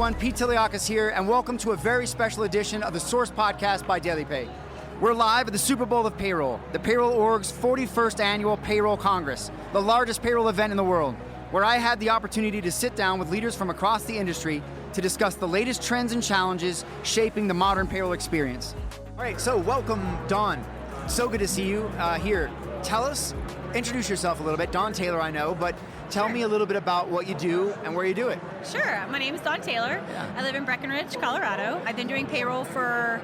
everyone. Pete Tiliakos here, and welcome to a very special edition of the Source Podcast by DailyPay. We're live at the Super Bowl of Payroll, the Payroll Org's 41st annual Payroll Congress, the largest payroll event in the world, where I had the opportunity to sit down with leaders from across the industry to discuss the latest trends and challenges shaping the modern payroll experience. All right, so welcome, Dawn. So good to see you here. Introduce yourself a little bit. Dawn Taylor, I know, but tell me a little bit about what you do and where you do it. Sure. My name is Dawn Taylor. Yeah. I live in Breckenridge, Colorado. I've been doing payroll for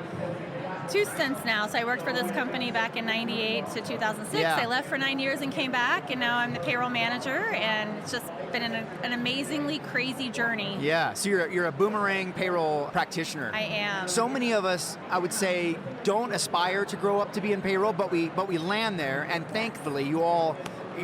2 stints now. So I worked for this company back in 98 to 2006. Yeah. I left for 9 years and came back, and now I'm the payroll manager, and it's just been an amazingly crazy journey. Yeah, so you're a boomerang payroll practitioner. I am. So many of us, I would say, don't aspire to grow up to be in payroll, but we land there, and thankfully you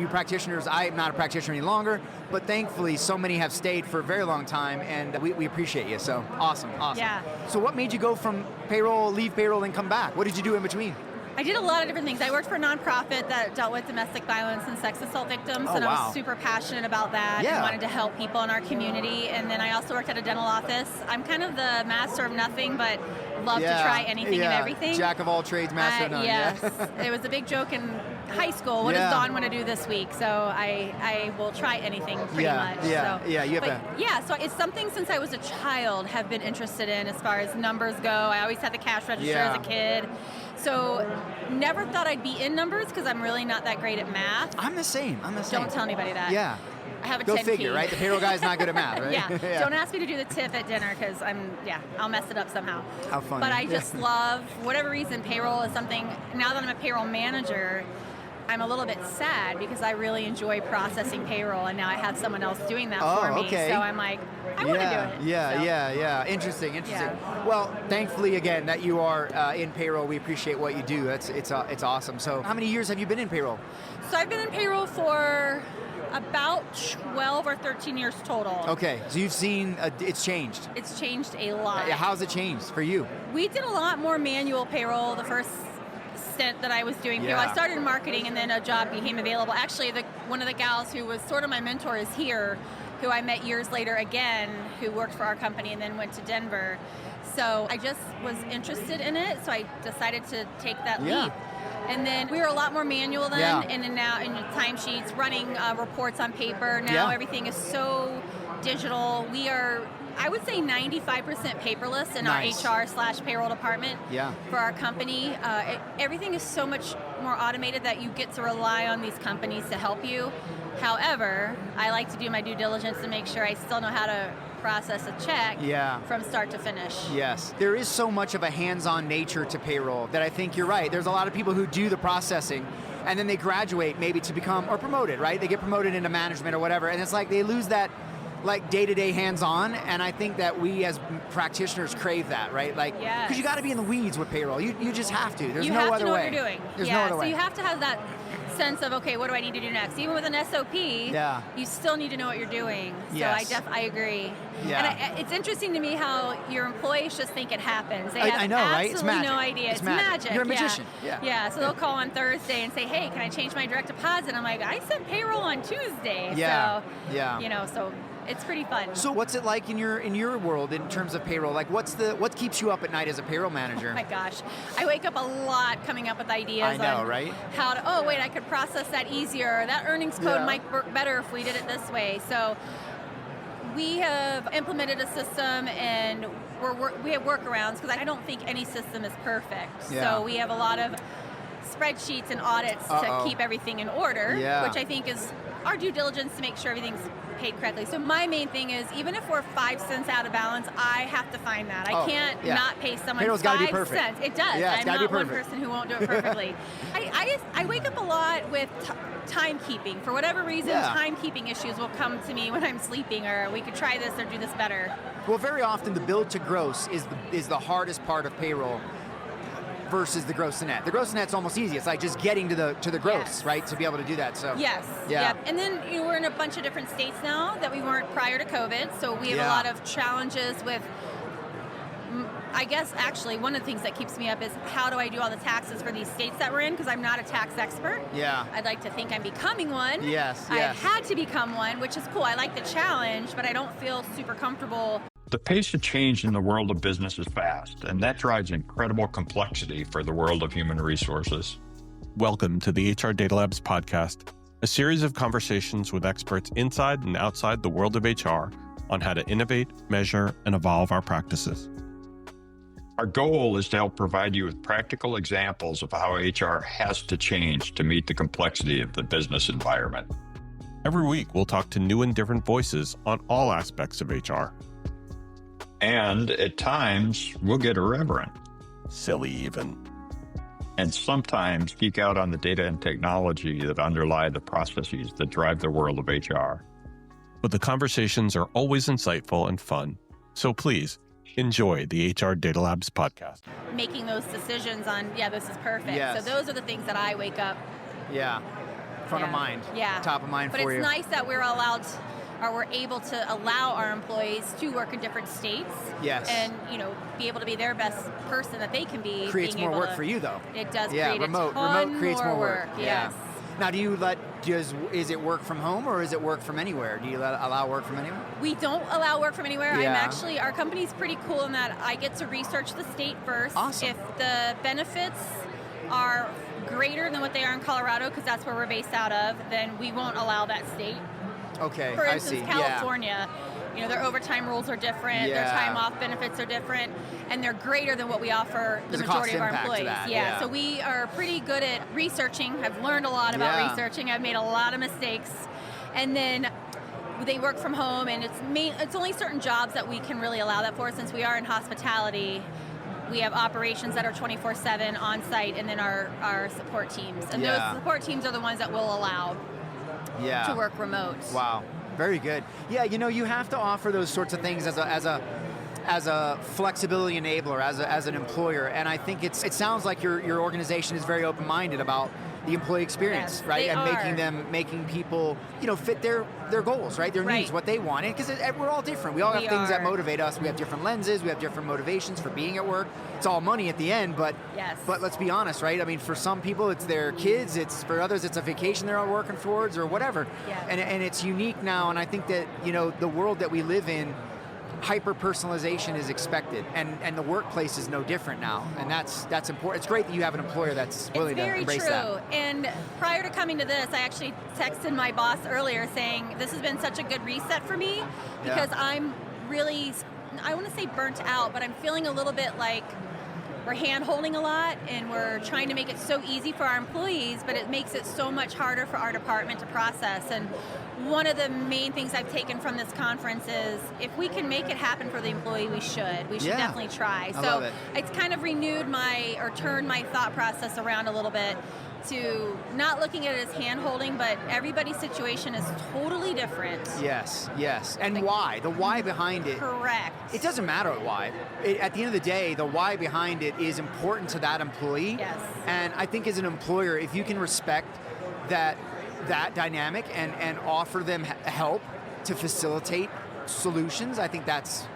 practitioners, I'm not a practitioner any longer, but thankfully so many have stayed for a very long time, and we appreciate you, so awesome. Yeah. So what made you go from payroll, leave payroll, and come back? What did you do in between? I did a lot of different things. I worked for a nonprofit that dealt with domestic violence and sex assault victims, Oh, and wow. I was super passionate about that Yeah. and wanted to help people in our community. And then I also worked at a dental office. I'm kind of the master of nothing, but love to try anything and everything. Jack of all trades, master of none. Yes. Yeah. It was a big joke in high school. What Yeah. does Dawn want to do this week? So I will try anything pretty much. Yeah, So. yeah, you have Yeah, so it's something since I was a child have been interested in as far as numbers go. I always had the cash register as a kid. So never thought I'd be in numbers because I'm really not that great at math. I'm the same. Don't tell anybody that. Yeah. I have a Go 10 figure, key. right? The payroll guy's not good at math, right? Yeah. Don't ask me to do the tip at dinner because I'll mess it up somehow. How funny. But I just love, for whatever reason, payroll is something, now that I'm a payroll manager, I'm a little bit sad because I really enjoy processing payroll, and now I have someone else doing that for me. Okay. So I'm like, I want to do it. Yeah. Interesting. Yeah. Well, thankfully, again, that you are in payroll, we appreciate what you do. It's awesome. So how many years have you been in payroll? So I've been in payroll for about 12 or 13 years total. Okay, so you've seen it's changed. It's changed a lot. How's it changed for you? We did a lot more manual payroll the first stint that I was doing payroll. I started in marketing, and then a job became available. Actually, one of the gals who was sort of my mentor is here, who I met years later again, who worked for our company and then went to Denver. So I just was interested in it, so I decided to take that leap. And then we were a lot more manual then, and then now in timesheets, running reports on paper. Now everything is so digital. We are, I would say, 95% paperless in our HR/payroll department for our company. Everything is so much more automated that you get to rely on these companies to help you. However, I like to do my due diligence to make sure I still know how to process a check from start to finish. Yes. There is so much of a hands-on nature to payroll that I think you're right. There's a lot of people who do the processing and then they graduate maybe to become, or promoted, right? They get promoted into management or whatever, and it's like they lose that like day-to-day hands-on, and I think that we as practitioners crave that, right? Like, because you got to be in the weeds with payroll. You just have to. There's no other way. You have to know what you're doing. There's no other way. So you have to have that sense of, okay, what do I need to do next? Even with an SOP, you still need to know what you're doing. So I agree. Yeah. And it's interesting to me how your employees just think it happens. They have I know, right? It's absolutely magic. no idea. It's magic. You're a magician. Yeah. So they'll call on Thursday and say, hey, can I change my direct deposit? I'm like, I sent payroll on Tuesday. So it's pretty fun. So what's it like in your world in terms of payroll? Like what keeps you up at night as a payroll manager? Oh my gosh. I wake up a lot coming up with ideas. I know, on right? How to, I could process that easier. That earnings code might work better if we did it this way. So we have implemented a system, and we have workarounds because I don't think any system is perfect. So we have a lot of spreadsheets and audits to keep everything in order, which I think is our due diligence to make sure everything's paid correctly. So my main thing is, even if we're 5 cents out of balance, I have to find that. I can't not pay someone Payroll's 5 gotta be perfect. cents. It does. Yeah, it's I'm gotta not be one perfect. person who won't do it perfectly. I wake up a lot with timekeeping. For whatever reason, timekeeping issues will come to me when I'm sleeping, or we could try this or do this better. Well, very often the build to gross is the hardest part of payroll versus the gross to net. The gross to net's almost easy. It's like just getting to the gross, right, to be able to do that. So And then we're in a bunch of different states now that we weren't prior to COVID. So we have a lot of challenges with. I guess actually one of the things that keeps me up is how do I do all the taxes for these states that we're in, because I'm not a tax expert. I'd like to think I'm becoming one. I've had to become one, which is cool. I like the challenge, but I don't feel super comfortable. The pace of change in the world of business is fast, and that drives incredible complexity for the world of human resources. Welcome to the HR Data Labs podcast, a series of conversations with experts inside and outside the world of HR on how to innovate, measure, and evolve our practices. Our goal is to help provide you with practical examples of how HR has to change to meet the complexity of the business environment. Every week, we'll talk to new and different voices on all aspects of HR. And at times, we'll get irreverent. Silly even. And sometimes geek out on the data and technology that underlie the processes that drive the world of HR. But the conversations are always insightful and fun. So please, enjoy the HR Data Labs podcast. Making those decisions on, this is perfect. Yes. So those are the things that I wake up. Front of mind. Top of mind for you. But it's nice that we're able to allow our employees to work in different states. Yes. And, be able to be their best person that they can be. Creates more work for you, though. It does create remote creates more work. Yes. Now, is it work from home or is it work from anywhere? Do you allow work from anywhere? We don't allow work from anywhere. Yeah. Our company's pretty cool in that I get to research the state first. Awesome. If the benefits are greater than what they are in Colorado, because that's where we're based out of, then we won't allow that state. Okay, For instance, I see. California, their overtime rules are different, their time off benefits are different, and they're greater than what we offer the majority of our employees. So we are pretty good at researching. I've learned a lot about researching. I've made a lot of mistakes. And then they work from home, and it's only certain jobs that we can really allow that for. Since we are in hospitality, we have operations that are 24/7 on site, and then our support teams. And those support teams are the ones that will allow to work remote. Wow, very good. Yeah, you have to offer those sorts of things as a flexibility enabler, as an employer, and I think it sounds like your organization is very open-minded about the employee experience, yes, right? And are. making people, fit their goals, right? Their needs, what they want, because we're all different. We all have things that motivate us. We have different lenses. We have different motivations for being at work. It's all money at the end, but let's be honest, right? I mean, for some people, it's their kids. For others, it's a vacation they're all working towards or whatever. Yeah. And it's unique now. And I think that the world that we live in, hyper-personalization is expected, and the workplace is no different now, and that's important. It's great that you have an employer that's willing to embrace that. It's very true, and prior to coming to this, I actually texted my boss earlier saying, this has been such a good reset for me, because I'm really, I want to say burnt out, but I'm feeling a little bit like we're hand-holding a lot, and we're trying to make it so easy for our employees, but it makes it so much harder for our department to process. And one of the main things I've taken from this conference is, if we can make it happen for the employee, we should. We should definitely try. So it's kind of turned my thought process around a little bit to not looking at it as hand-holding, but everybody's situation is totally different. Yes. And why? The why behind it. Correct. It doesn't matter why. At the end of the day, the why behind it is important to that employee. Yes. And I think as an employer, if you can respect that dynamic and offer them help to facilitate solutions, I think that's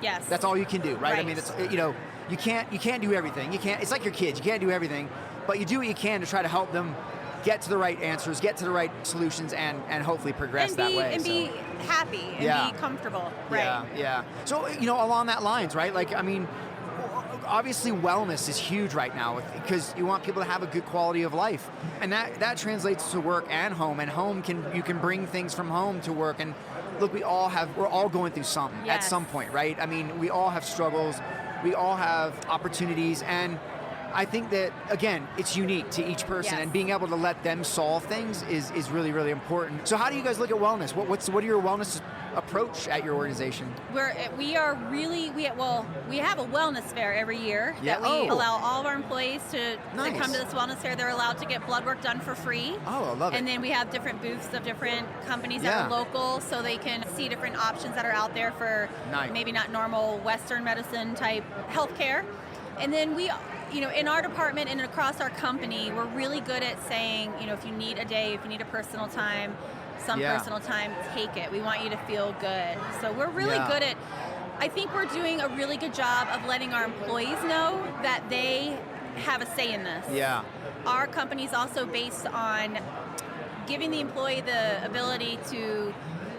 all you can do, right? I mean, it's, you can't do everything. It's like your kids. You can't do everything, but you do what you can to try to help them get to the right answers, get to the right solutions, and hopefully progress that way. And be happy and be comfortable, right? Yeah. So, along that lines, right? Like, I mean, obviously wellness is huge right now because you want people to have a good quality of life, and that translates to work and home. And you can bring things from home to work. And look, we're all going through something at some point, right? I mean, we all have struggles, we all have opportunities, and I think that, again, it's unique to each person, and being able to let them solve things is really, really important. So how do you guys look at wellness? What are your wellness approach at your organization? We have a wellness fair every year that we allow all of our employees to come to this wellness fair. They're allowed to get blood work done for free. Oh, I love it. And then we have different booths of different companies that are local, so they can see different options that are out there for maybe not normal Western medicine type healthcare. And then we, in our department and across our company, we're really good at saying, if you need a day, if you need a personal time, personal time, take it. We want you to feel good. So we're really good at, I think we're doing a really good job of letting our employees know that they have a say in this. Yeah. Our company's also based on giving the employee the ability to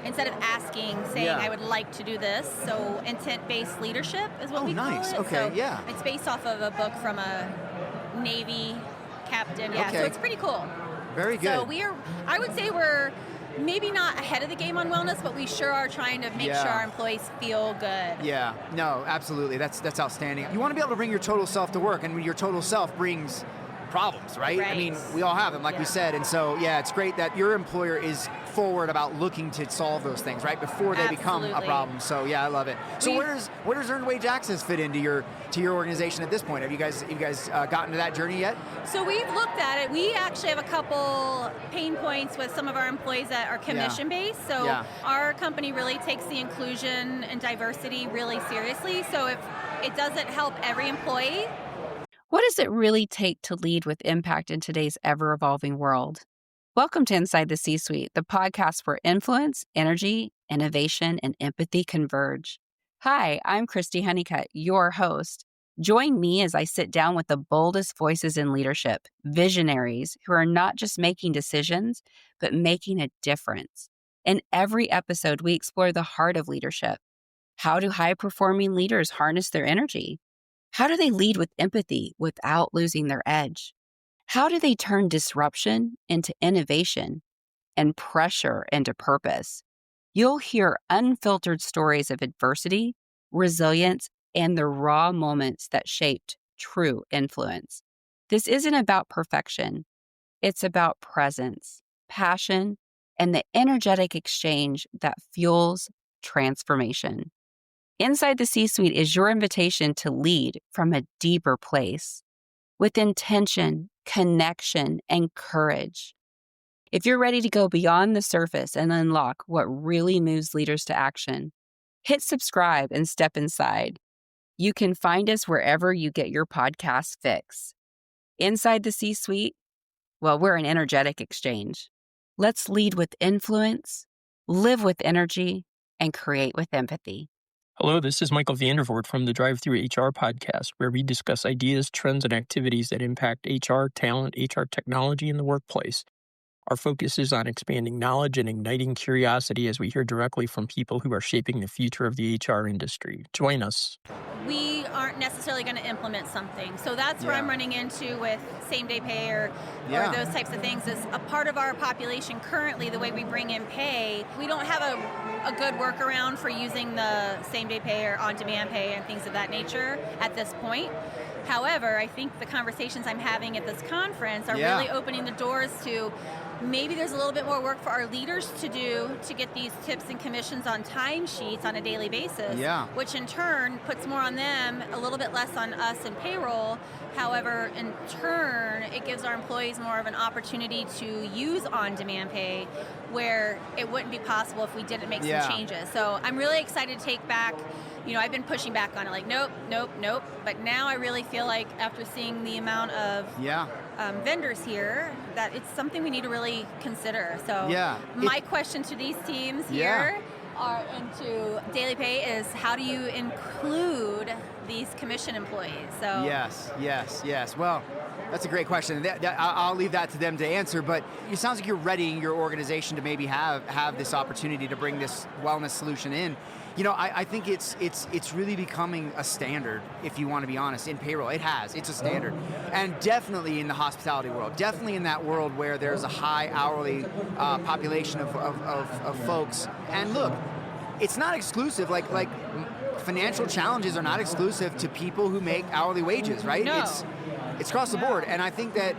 instead of asking, saying, I would like to do this. So intent-based leadership is what we call it. Okay, so yeah. It's based off of a book from a Navy captain. Yeah, Okay. so it's pretty cool. Very good. So I would say we're maybe not ahead of the game on wellness, but we sure are trying to make sure our employees feel good. Yeah, no, absolutely. That's outstanding. You want to be able to bring your total self to work, and your total self brings problems, right? I mean, we all have them, like we said. And so, it's great that your employer is forward about looking to solve those things, right, before they become a problem. So, I love it. So, where does earned wage access fit into your organization at this point? Have you guys gotten to that journey yet? So we've looked at it. We actually have a couple pain points with some of our employees that are commission based. So our company really takes the inclusion and diversity really seriously. So if it doesn't help every employee. What does it really take to lead with impact in today's ever-evolving world? Welcome to Inside the C-Suite, the podcast where influence, energy, innovation, and empathy converge. Hi, I'm Christy Honeycutt, your host. Join me as I sit down with the boldest voices in leadership, visionaries who are not just making decisions, but making a difference. In every episode, we explore the heart of leadership. How do high-performing leaders harness their energy? How do they lead with empathy without losing their edge? How do they turn disruption into innovation and pressure into purpose? You'll hear unfiltered stories of adversity, resilience, and the raw moments that shaped true influence. This isn't about perfection. It's about presence, passion, and the energetic exchange that fuels transformation. Inside the C-Suite is your invitation to lead from a deeper place with intention, connection, and courage. If you're ready to go beyond the surface and unlock what really moves leaders to action, hit subscribe and step inside. You can find us wherever you get your podcast fix. Inside the C-Suite, well, we're an energetic exchange. Let's lead with influence, live with energy, and create with empathy. Hello, this is Michael Vandervoort from the Drive-Thru HR podcast, where we discuss ideas, trends, and activities that impact HR, talent, HR technology in the workplace. Our focus is on expanding knowledge and igniting curiosity as we hear directly from people who are shaping the future of the HR industry. Join us. We aren't necessarily going to implement something. So that's where I'm running into with same-day pay or those types of things. Is a part of our population currently, the way we bring in pay, we don't have a good workaround for using the same-day pay or on-demand pay and things of that nature at this point. However, I think the conversations I'm having at this conference are really opening the doors to maybe there's a little bit more work for our leaders to do to get these tips and commissions on timesheets on a daily basis, which in turn puts more on them, a little bit less on us in payroll. However, in turn, it gives our employees more of an opportunity to use on-demand pay where it wouldn't be possible if we didn't make some changes. So I'm really excited to take back, I've been pushing back on it, like, nope. But now I really feel like after seeing the amount of vendors here, that it's something we need to really consider. So my question to these teams here are into DailyPay is how do you include these commission employees? So Yes. Well, that's a great question. I'll leave that to them to answer, but it sounds like you're readying your organization to maybe have this opportunity to bring this wellness solution in. I think it's really becoming a standard, if you want to be honest, in payroll. It's a standard. And definitely in the hospitality world, definitely in that world where there's a high hourly population of folks. And look, it's not exclusive, like financial challenges are not exclusive to people who make hourly wages, right? No. It's across the board. And I think that,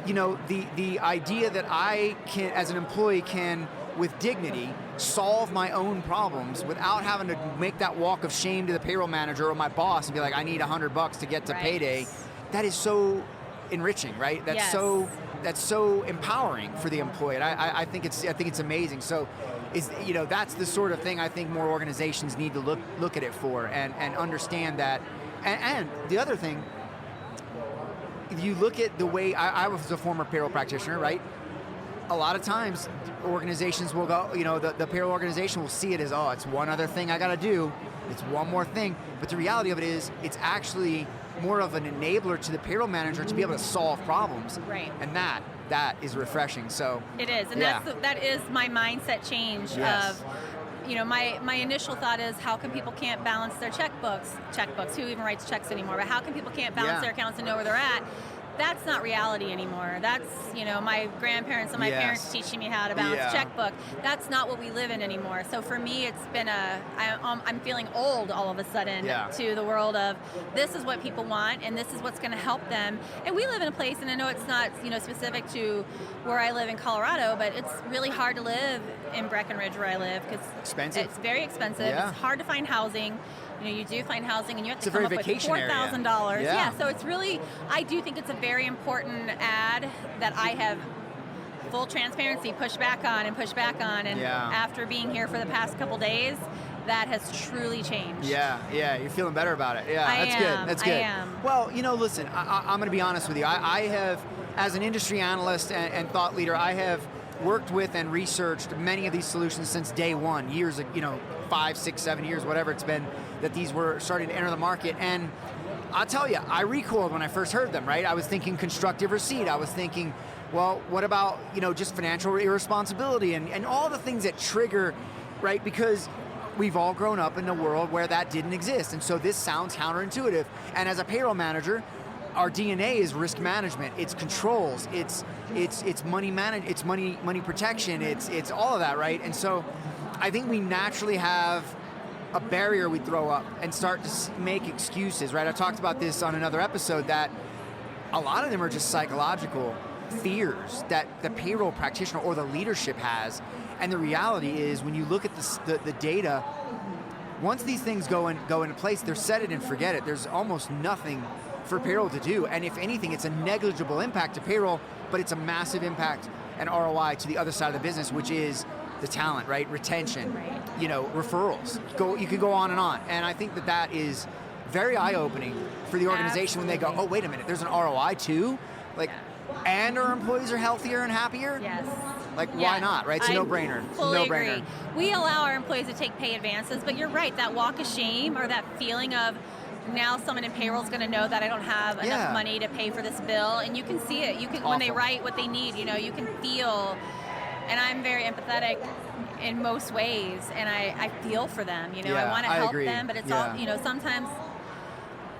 the idea that I can, as an employee, can, with dignity, solve my own problems without having to make that walk of shame to the payroll manager or my boss and be like, I need $100 to get to payday. That is so enriching, right? That's so empowering for the employee. And I think it's amazing. So that's the sort of thing I think more organizations need to look at it for and understand that. And the other thing, if you look at the way I was a former payroll practitioner, right? A lot of times organizations will go, the payroll organization will see it as, it's one other thing I got to do. It's one more thing. But the reality of it is it's actually more of an enabler to the payroll manager to be able to solve problems. Right. And that is refreshing. So it is, and that is my mindset change of, my initial thought is, how come people can't balance their checkbooks, who even writes checks anymore, but how come people can't balance their accounts and know where they're at? That's not reality anymore. That's, my grandparents and my parents teaching me how to balance checkbook. That's not what we live in anymore. So for me, it's been I'm feeling old all of a sudden to the world of, this is what people want and this is what's going to help them. And we live in a place, and I know it's not, specific to where I live in Colorado, but it's really hard to live in Breckenridge where I live because it's very expensive. It's hard to find housing. You do find housing, and you have to come up with $4,000. Yeah, so it's really, I do think it's a very important ad that I have full transparency pushed back on, and after being here for the past couple days, that has truly changed. Yeah, you're feeling better about it. Yeah, that's good. I am. Well, listen, I'm going to be honest with you. I have, as an industry analyst and thought leader, I have worked with and researched many of these solutions since day one, years, 5, 6, 7 years, whatever it's been, that these were starting to enter the market. And I'll tell you, I recoiled when I first heard them, right? I was thinking constructive receipt. I was thinking, well, what about, just financial irresponsibility and all the things that trigger, right? Because we've all grown up in a world where that didn't exist. And so this sounds counterintuitive. And as a payroll manager, our DNA is risk management. It's controls. It's money it's money protection. It's all of that, right? And so I think we naturally have a barrier we throw up and start to make excuses, right? I talked about this on another episode, that a lot of them are just psychological fears that the payroll practitioner or the leadership has. And the reality is, when you look at the data, once these things go into place, they're set it and forget it. There's almost nothing for payroll to do. And if anything, it's a negligible impact to payroll, but it's a massive impact and ROI to the other side of the business, which is the talent, right? Retention, referrals. You could go on and on. And I think that is very eye-opening for the organization when they go, oh, wait a minute, there's an ROI too? And our employees are healthier and happier? Yes. Why not, right? It's a no-brainer. Fully agree. We allow our employees to take pay advances, but you're right, that walk of shame, or that feeling of, now someone in payroll is going to know that I don't have enough money to pay for this bill, and you can see it. You can, when they write what they need, you can feel. And I'm very empathetic in most ways, and I feel for them. I want to help them, but it's all, sometimes,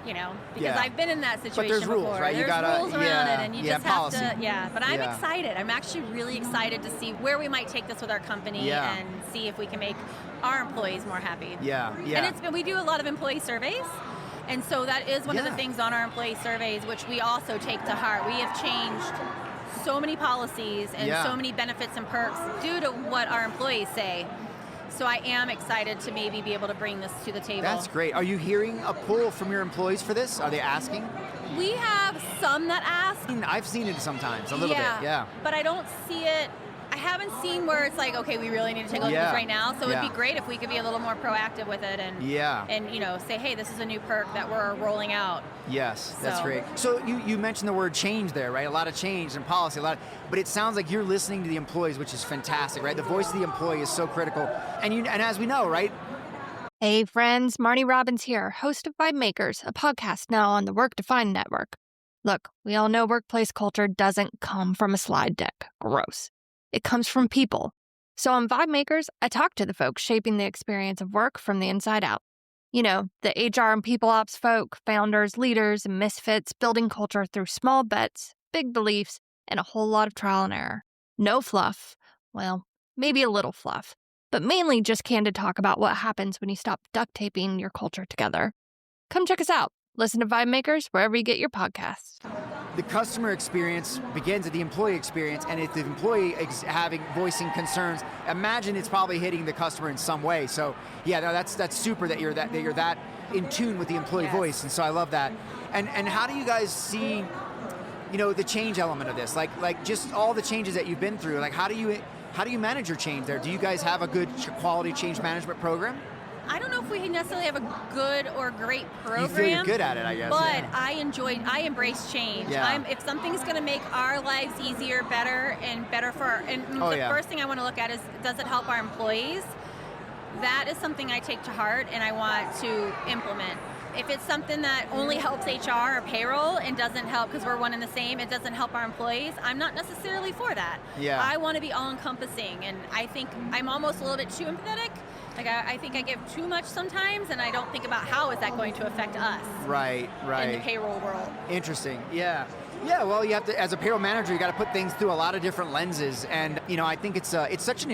because I've been in that situation but there's before. Rules, right? There's rules around it, and you just have to, but I'm excited. I'm actually really excited to see where we might take this with our company and see if we can make our employees more happy. And we do a lot of employee surveys. And so that is one of the things on our employee surveys, which we also take to heart. We have changed so many policies and so many benefits and perks due to what our employees say. So I am excited to maybe be able to bring this to the table. That's great. Are you hearing a pull from your employees for this? Are they asking? We have some that ask. I've seen it sometimes, a little bit, but I don't see it. I haven't seen where it's like, okay, we really need to take a look at this right now. So it'd be great if we could be a little more proactive with it and say, hey, this is a new perk that we're rolling out. Yes, that's great. So you mentioned the word change there, right? A lot of change in policy, but it sounds like you're listening to the employees, which is fantastic, right? The voice of the employee is so critical. And as we know, right? Hey friends, Marnie Robbins here, host of Vibe Makers, a podcast now on the Work Defined Network. Look, we all know workplace culture doesn't come from a slide deck. Gross. It comes from people. So on Vibe Makers, I talk to the folks shaping the experience of work from the inside out. The HR and people ops folk, founders, leaders, and misfits building culture through small bets, big beliefs, and a whole lot of trial and error. No fluff. Well, maybe a little fluff, but mainly just candid talk about what happens when you stop duct taping your culture together. Come check us out. Listen to Vibe Makers wherever you get your podcasts. The customer experience begins at the employee experience, and if the employee voicing concerns, imagine it's probably hitting the customer in some way. So that's super that you're that in tune with the employee voice, and so I love that. And how do you guys see, the change element of this? Like just all the changes that you've been through. Like how do you manage your change there? Do you guys have a good quality change management program? I don't know if we necessarily have a good or great program. You feel you're good at it, I guess. But I embrace change. If something's going to make our lives easier, better, and better for the first thing I want to look at is, does it help our employees? That is something I take to heart and I want to implement. if it's something that only helps HR or payroll and doesn't help, because we're one and the same, it doesn't help our employees, I'm not necessarily for that. Yeah. I want to be all-encompassing, and I think I'm almost a little bit too empathetic. Like I think I give too much sometimes, and I don't think about how is that going to affect us. Right. In the payroll world. Interesting. Yeah. Yeah, well, you have to, as a payroll manager, you got to put things through a lot of different lenses, and I think it's such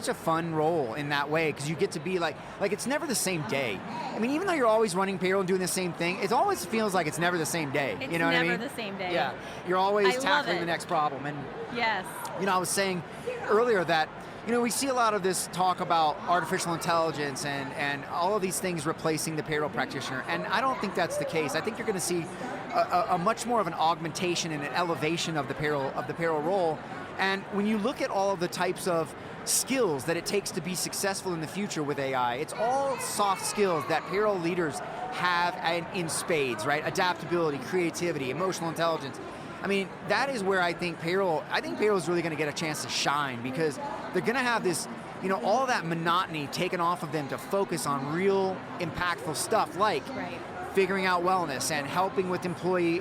a fun role in that way, because you get to be like it's never the same day. I mean, even though you're always running payroll and doing the same thing, it always feels like it's never the same day. It's you know what I mean? never the same day. Yeah, you're always I tackling love the it. next problem, and Yes. I was saying earlier that we see a lot of this talk about artificial intelligence and all of these things replacing the payroll practitioner, and I don't think that's the case. I think you're going to see a much more of an augmentation and an elevation of the payroll role. And when you look at all of the types of skills that it takes to be successful in the future with AI, it's all soft skills that payroll leaders have in spades, right? Adaptability, creativity, emotional intelligence. I mean, that is where I think payroll is really going to get a chance to shine, because they're going to have this, all that monotony taken off of them to focus on real impactful stuff like figuring out wellness and helping with employee,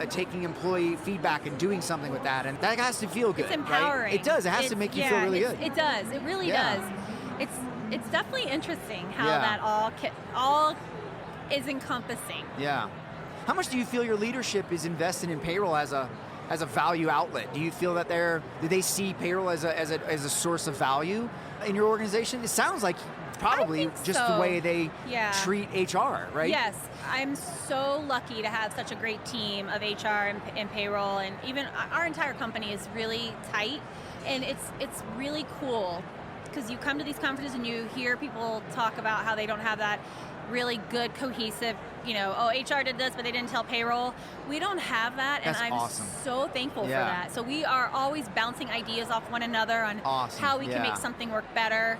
taking employee feedback and doing something with that. And that has to feel good. It's empowering. Right? It does. It has to make you feel really good. It does. It really does. It's definitely interesting how that all is encompassing. Yeah. How much do you feel your leadership is invested in payroll as a value outlet? Do you feel that do they see payroll as a source of value in your organization? It sounds like probably just so. the way they treat HR, right? Yes, I'm so lucky to have such a great team of HR and payroll, and even our entire company is really tight, and it's really cool because you come to these conferences and you hear people talk about how they don't have that really good cohesive, HR did this, but they didn't tell payroll. We don't have that, and I'm awesome. So thankful for that. So we are always bouncing ideas off one another on how we can make something work better.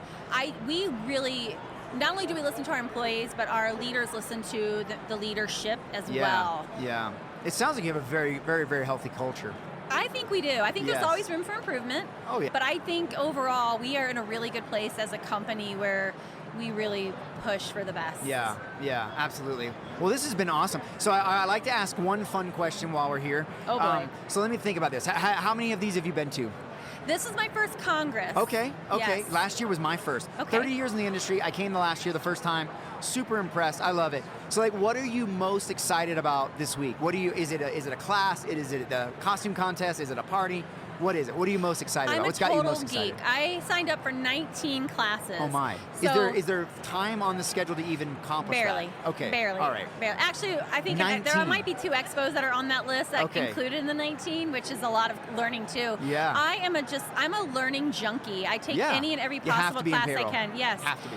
We really, not only do we listen to our employees, but our leaders listen to the leadership as well. Yeah. It sounds like you have a very, very, very healthy culture. I think we do. I think there's always room for improvement. Oh, yeah. But I think overall we are in a really good place as a company where we really push for the best. Yeah, absolutely. Well, this has been awesome. So I like to ask one fun question while we're here. Oh, boy. So let me think about this. How many of these have you been to? This is my first Congress. Okay. Yes. Last year was my first. Okay. 30 years in the industry. I came the last year the first time. Super impressed. I love it. So what are you most excited about this week? Is it a class? Is it the costume contest? Is it a party? What is it? What are you most excited about? What's got you most excited? I'm a total geek. I signed up for 19 classes. Oh my. So is there time on the schedule to even accomplish barely, that? Okay. Barely. All right. Barely. Actually, I think 19. there might be 2 expos that are on that list that included in the 19, which is a lot of learning too. Yeah. I'm a learning junkie. I take any and every possible class I can. Yes. Have to be.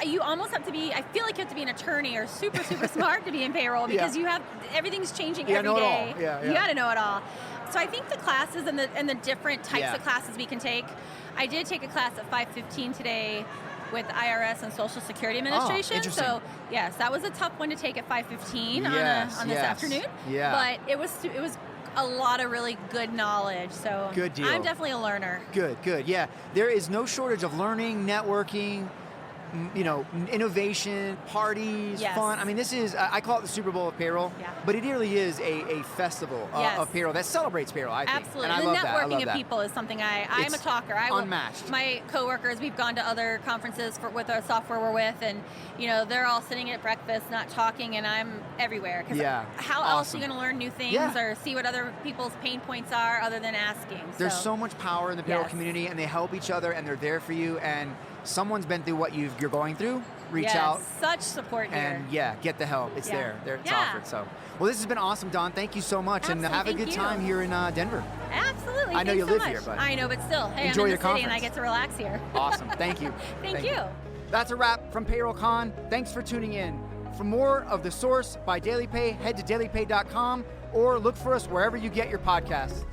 You almost have to be, I feel like you have to be an attorney or super smart to be in payroll, because everything's changing every day. You got to know it all. So I think the classes and the different types of classes we can take. I did take a class at 5:15 today with IRS and Social Security Administration. Interesting. So yes, that was a tough one to take at 5:15 on this afternoon. Yeah. But it was a lot of really good knowledge. So good deal. I'm definitely a learner. Good. Yeah. There is no shortage of learning, networking, innovation, parties, fun. I mean, this is, I call it the Super Bowl of payroll, but it really is a festival of payroll that celebrates payroll, I think. Absolutely. And I the love networking that. of people is something I'm a talker. Unmatched. My coworkers, we've gone to other conferences with our software we're with, and they're all sitting at breakfast, not talking, and I'm everywhere. How else are you going to learn new things or see what other people's pain points are other than asking? There's so much power in the payroll community, and they help each other, and they're there for you, and someone's been through what you're going through, reach out. Such support here. And get the help. It's there. It's offered. So, well, this has been awesome, Dawn. Thank you so much, and have a good time here in Denver. Absolutely. I know you live here, but I know, but still, hey, enjoy I'm in your the city conference. and I get to relax here. Awesome. Thank you. Thank you. That's a wrap from Payroll Con. Thanks for tuning in. For more of The Source by DailyPay, head to dailypay.com or look for us wherever you get your podcasts.